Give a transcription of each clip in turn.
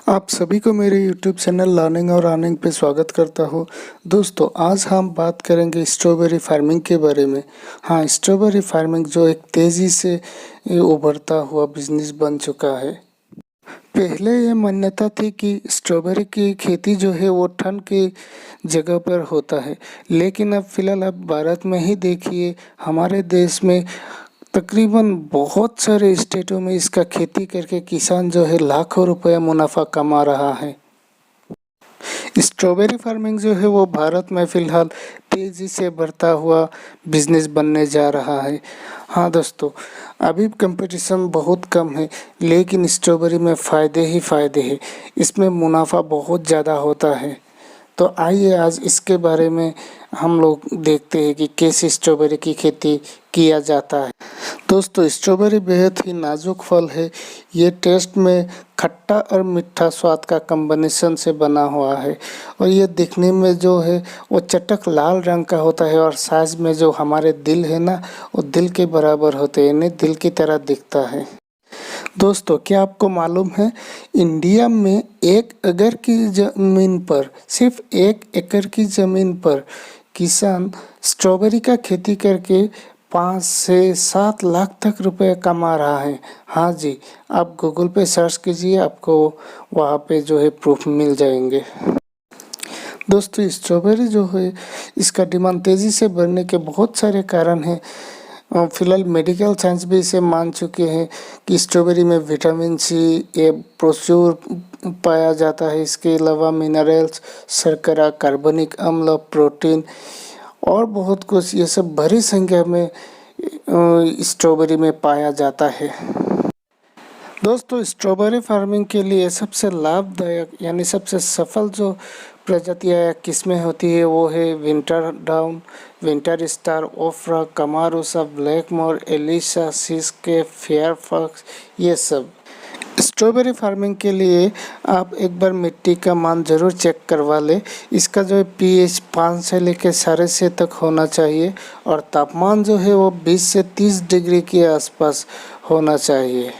आप सभी को मेरे YouTube चैनल लर्निंग और अर्निंग पे स्वागत करता हूँ। दोस्तों आज हम बात करेंगे स्ट्रॉबेरी फार्मिंग के बारे में। हाँ, स्ट्रॉबेरी फार्मिंग जो एक तेज़ी से उभरता हुआ बिजनेस बन चुका है। पहले ये मान्यता थी कि स्ट्रॉबेरी की खेती जो है वो ठंड की जगह पर होता है, लेकिन अब फ़िलहाल आप भारत में ही देखिए, हमारे देश में तकरीबन बहुत सारे स्टेटों में इसका खेती करके किसान जो है लाखों रुपया मुनाफा कमा रहा है। स्ट्रॉबेरी फार्मिंग जो है वो भारत में फ़िलहाल तेज़ी से बढ़ता हुआ बिजनेस बनने जा रहा है। हाँ दोस्तों, अभी कंपटीशन बहुत कम है, लेकिन स्ट्रॉबेरी में फ़ायदे ही फ़ायदे हैं। इसमें मुनाफा बहुत ज़्यादा होता है। तो आइए आज इसके बारे में हम लोग देखते हैं कि कैसे स्ट्रॉबेरी की खेती किया जाता है। दोस्तों, स्ट्रॉबेरी बेहद ही नाजुक फल है। ये टेस्ट में खट्टा और मीठा स्वाद का कॉम्बिनेशन से बना हुआ है और ये दिखने में जो है वो चटक लाल रंग का होता है और साइज में जो हमारे दिल है ना, वो दिल के बराबर होते हैं, यानी दिल की तरह दिखता है। दोस्तों, क्या आपको मालूम है, इंडिया में 1 एकड़ की ज़मीन पर, सिर्फ 1 एकड़ की ज़मीन पर किसान स्ट्रॉबेरी का खेती करके 5 से 7 लाख तक रुपए कमा रहा है। हाँ जी, आप गूगल पे सर्च कीजिए, आपको वहाँ पे जो है प्रूफ मिल जाएंगे। दोस्तों, स्ट्रॉबेरी जो है इसका डिमांड तेज़ी से बढ़ने के बहुत सारे कारण हैं। फिलहाल मेडिकल साइंस भी इसे मान चुके हैं कि स्ट्रॉबेरी में विटामिन सी ए प्रचुर पाया जाता है। इसके अलावा मिनरल्स, शर्करा, कार्बनिक अम्ल, प्रोटीन और बहुत कुछ, ये सब बड़ी संख्या में स्ट्रॉबेरी में पाया जाता है। दोस्तों, स्ट्रॉबेरी फार्मिंग के लिए सबसे लाभदायक यानी सबसे सफल जो प्रजातियाँ या किस्में होती है वो है Winter Dawn, Winter Star, Ofra, Camarosa, Blackmore, Elisa, सिस्के, फेयरफॉक्स, ये सब। स्ट्रॉबेरी फार्मिंग के लिए आप एक बार मिट्टी का मान ज़रूर चेक करवा लें। इसका जो है pH 5 से लेकर 6.5 तक होना चाहिए और तापमान जो है वो 20 से 30 डिग्री के आसपास होना चाहिए।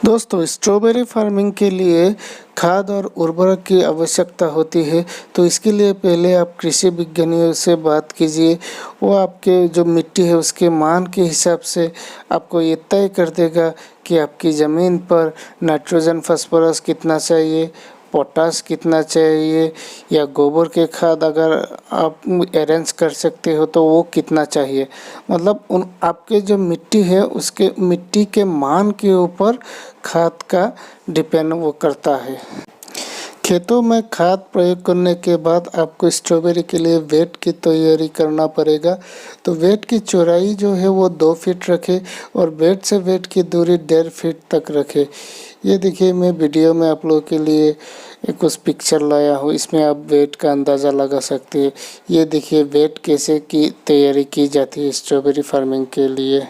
दोस्तों, स्ट्रॉबेरी फार्मिंग के लिए खाद और उर्वरक की आवश्यकता होती है, तो इसके लिए पहले आप कृषि विज्ञानियों से बात कीजिए। वो आपके जो मिट्टी है उसके मान के हिसाब से आपको ये तय कर देगा कि आपकी ज़मीन पर नाइट्रोजन, फास्फोरस कितना चाहिए, पोटास कितना चाहिए, या गोबर के खाद अगर आप अरेंज कर सकते हो तो वो कितना चाहिए। मतलब उन आपके जो मिट्टी है उसके मिट्टी के मान के ऊपर खाद का डिपेंड वो करता है। खेतों में खाद प्रयोग करने के बाद आपको स्ट्रॉबेरी के लिए बेड की तैयारी करना पड़ेगा। तो बेड की चौड़ाई जो है वो 2 फीट रखें और बेड से बेड की दूरी 1.5 फीट तक रखें। ये देखिए, मैं वीडियो में आप लोगों के लिए कुछ पिक्चर लाया हूँ, इसमें आप बेड का अंदाज़ा लगा सकते हैं। ये देखिए बेड कैसे की तैयारी की जाती है स्ट्रॉबेरी फार्मिंग के लिए।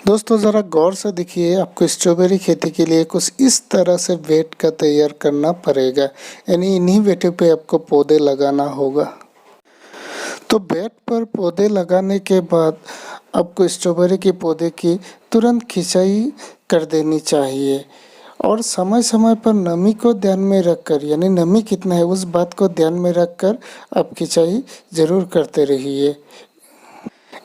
दोस्तों, ज़रा गौर से देखिए, आपको स्ट्रॉबेरी खेती के लिए कुछ इस तरह से बेड का तैयार करना पड़ेगा, यानी इन्हीं बेडों पे आपको पौधे लगाना होगा। तो बेड पर पौधे लगाने के बाद आपको स्ट्रॉबेरी के पौधे की तुरंत खिंचाई कर देनी चाहिए और समय समय पर नमी को ध्यान में रखकर, यानी नमी कितना है उस बात को ध्यान में रखकर आप खिंचाई ज़रूर करते रहिए।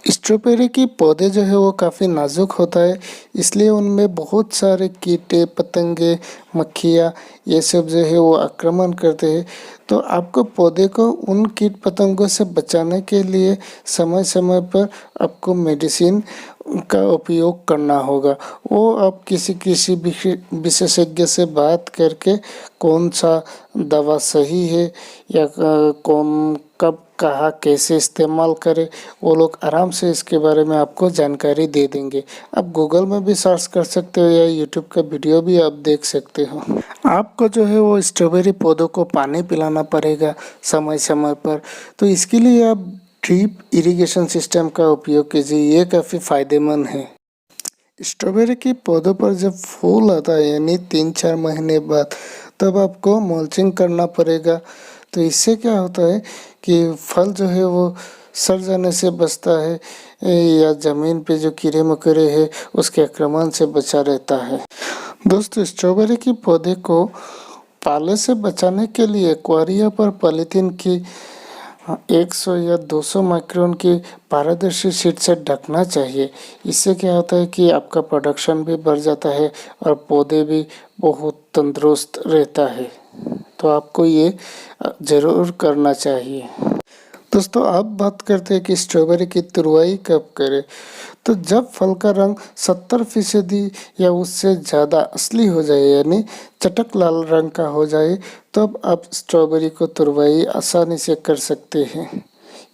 स्ट्रॉबेरी की पौधे जो है वो काफ़ी नाजुक होता है, इसलिए उनमें बहुत सारे कीटे पतंगे, मक्खियाँ, ये सब जो है वो आक्रमण करते हैं। तो आपको पौधे को उन कीट पतंगों से बचाने के लिए समय समय पर आपको मेडिसिन का उपयोग करना होगा। वो आप किसी किसी विशेषज्ञ से बात करके कौन सा दवा सही है या कौन कब कहाँ कैसे इस्तेमाल करें, वो लोग आराम से इसके बारे में आपको जानकारी दे देंगे। आप गूगल में भी सर्च कर सकते हो या यूट्यूब का वीडियो भी आप देख सकते हो। आपको जो है वो स्ट्रॉबेरी पौधों को पानी पिलाना पड़ेगा समय समय पर, तो इसके लिए आप ड्रिप इरिगेशन सिस्टम का उपयोग कीजिए, ये काफ़ी फ़ायदेमंद है। स्ट्रॉबेरी के पौधों पर जब फूल आता है यानी 3-4 महीने बाद, तब आपको मल्चिंग करना पड़ेगा। तो इससे क्या होता है कि फल जो है वो सड़ जाने से बचता है या ज़मीन पे जो कीड़े मकोड़े हैं उसके आक्रमण से बचा रहता है। दोस्तों स्ट्रॉबेरी की पौधे को पाले से बचाने के लिए क्वारिया पर पॉलीथीन की 100 या 200 माइक्रोन की पारदर्शी शीट से ढकना चाहिए। इससे क्या होता है कि आपका प्रोडक्शन भी बढ़ जाता है और पौधे भी बहुत तंदुरुस्त रहता है। तो आपको ये ज़रूर करना चाहिए। दोस्तों अब बात करते हैं कि स्ट्रॉबेरी की तुरवाई कब करें। तो जब फल का रंग 70% या उससे ज़्यादा असली हो जाए यानी चटक लाल रंग का हो जाए तब आप स्ट्रॉबेरी को तुरवाई आसानी से कर सकते हैं।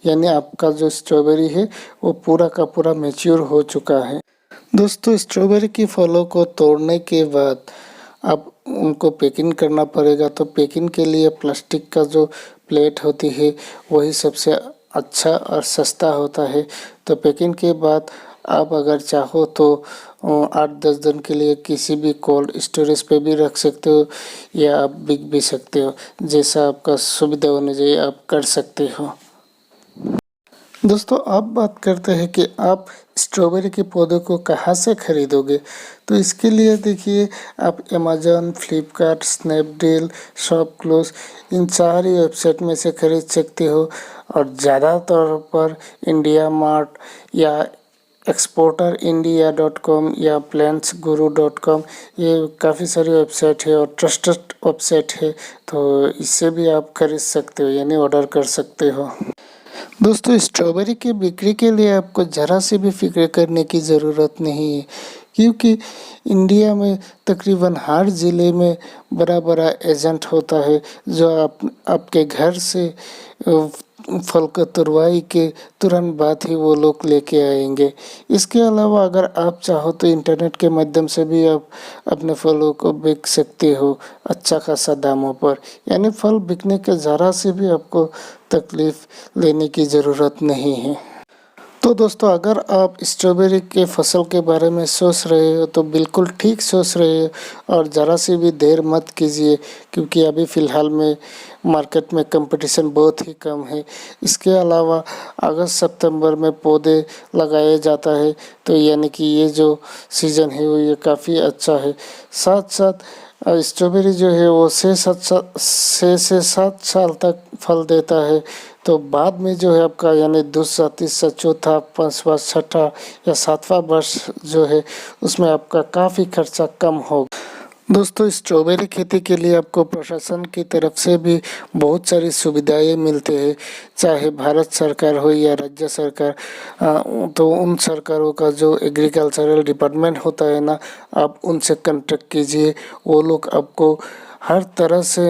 यानी आपका जो स्ट्रॉबेरी है वो पूरा का पूरा मैच्योर हो चुका है। दोस्तों स्ट्रॉबेरी की फलों को तोड़ने के बाद अब उनको पैकिंग करना पड़ेगा। तो पैकिंग के लिए प्लास्टिक का जो प्लेट होती है वही सबसे अच्छा और सस्ता होता है। तो पैकिंग के बाद आप अगर चाहो तो 8-10 दिन के लिए किसी भी कोल्ड स्टोरेज पे भी रख सकते हो या आप बिक भी सकते हो। जैसा आपका सुविधा होनी चाहिए आप कर सकते हो। दोस्तों अब बात करते हैं कि आप स्ट्रॉबेरी के पौधे को कहाँ से खरीदोगे। तो इसके लिए देखिए आप अमेज़न, फ्लिपकार्ट, स्नैपडील, शॉपक्लूज इन सारी वेबसाइट में से खरीद सकते हो। और ज़्यादातर पर इंडिया मार्ट या exporterindia.com या plantsguru.com ये काफ़ी सारी वेबसाइट है और ट्रस्टेड वेबसाइट है। तो इससे भी आप खरीद सकते हो यानी ऑर्डर कर सकते हो। दोस्तों स्ट्रॉबेरी की बिक्री के लिए आपको ज़रा से भी फिक्र करने की ज़रूरत नहीं है, क्योंकि इंडिया में तकरीबन हर ज़िले में बड़ा बड़ा एजेंट होता है जो आपके घर से फल का तुरवाई के तुरंत बाद ही वो लोग लेके आएंगे। इसके अलावा अगर आप चाहो तो इंटरनेट के माध्यम से भी आप अपने फलों को बेच सकते हो अच्छा खासा दामों पर। यानी फल बिकने के ज़रा से भी आपको तकलीफ़ लेने की ज़रूरत नहीं है। तो दोस्तों अगर आप स्ट्रॉबेरी के फसल के बारे में सोच रहे हो तो बिल्कुल ठीक सोच रहे हो और ज़रा सी भी देर मत कीजिए, क्योंकि अभी फ़िलहाल में मार्केट में कंपटीशन बहुत ही कम है। इसके अलावा अगस्त सितंबर में पौधे लगाया जाता है, तो यानी कि ये जो सीज़न है वो ये काफ़ी अच्छा है। साथ साथ स्ट्रॉबेरी जो है वो 6 से 7 साल तक फल देता है। तो बाद में जो है आपका यानी दूसरा, तीसरा, चौथा, पाँचवा, छठा या सातवां वर्ष जो है उसमें आपका काफ़ी खर्चा कम होगा। दोस्तों स्ट्रॉबेरी खेती के लिए आपको प्रशासन की तरफ से भी बहुत सारी सुविधाएं मिलते हैं, चाहे भारत सरकार हो या राज्य सरकार। तो उन सरकारों का जो एग्रीकल्चरल डिपार्टमेंट होता है ना, आप उनसे कांटेक्ट कीजिए। वो लोग आपको हर तरह से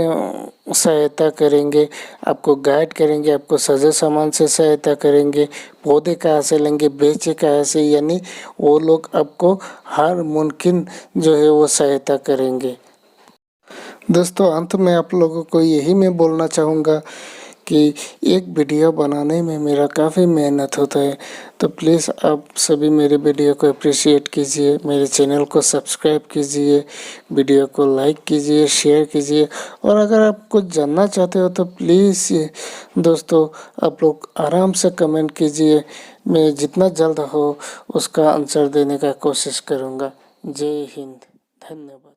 सहायता करेंगे, आपको गाइड करेंगे, आपको सजे सामान से सहायता करेंगे। पौधे कहाँ से लेंगे, बेचे कहाँ से, यानी वो लोग आपको हर मुमकिन जो है वो सहायता करेंगे। दोस्तों अंत में आप लोगों को यही मैं बोलना चाहूँगा कि एक वीडियो बनाने में मेरा काफ़ी मेहनत होता है। तो प्लीज़ आप सभी मेरे वीडियो को अप्रिशिएट कीजिए, मेरे चैनल को सब्सक्राइब कीजिए, वीडियो को लाइक कीजिए, शेयर कीजिए। और अगर आप कुछ जानना चाहते हो तो प्लीज़ दोस्तों आप लोग आराम से कमेंट कीजिए। मैं जितना जल्द हो उसका आंसर देने का कोशिश करूँगा। जय हिंद, धन्यवाद।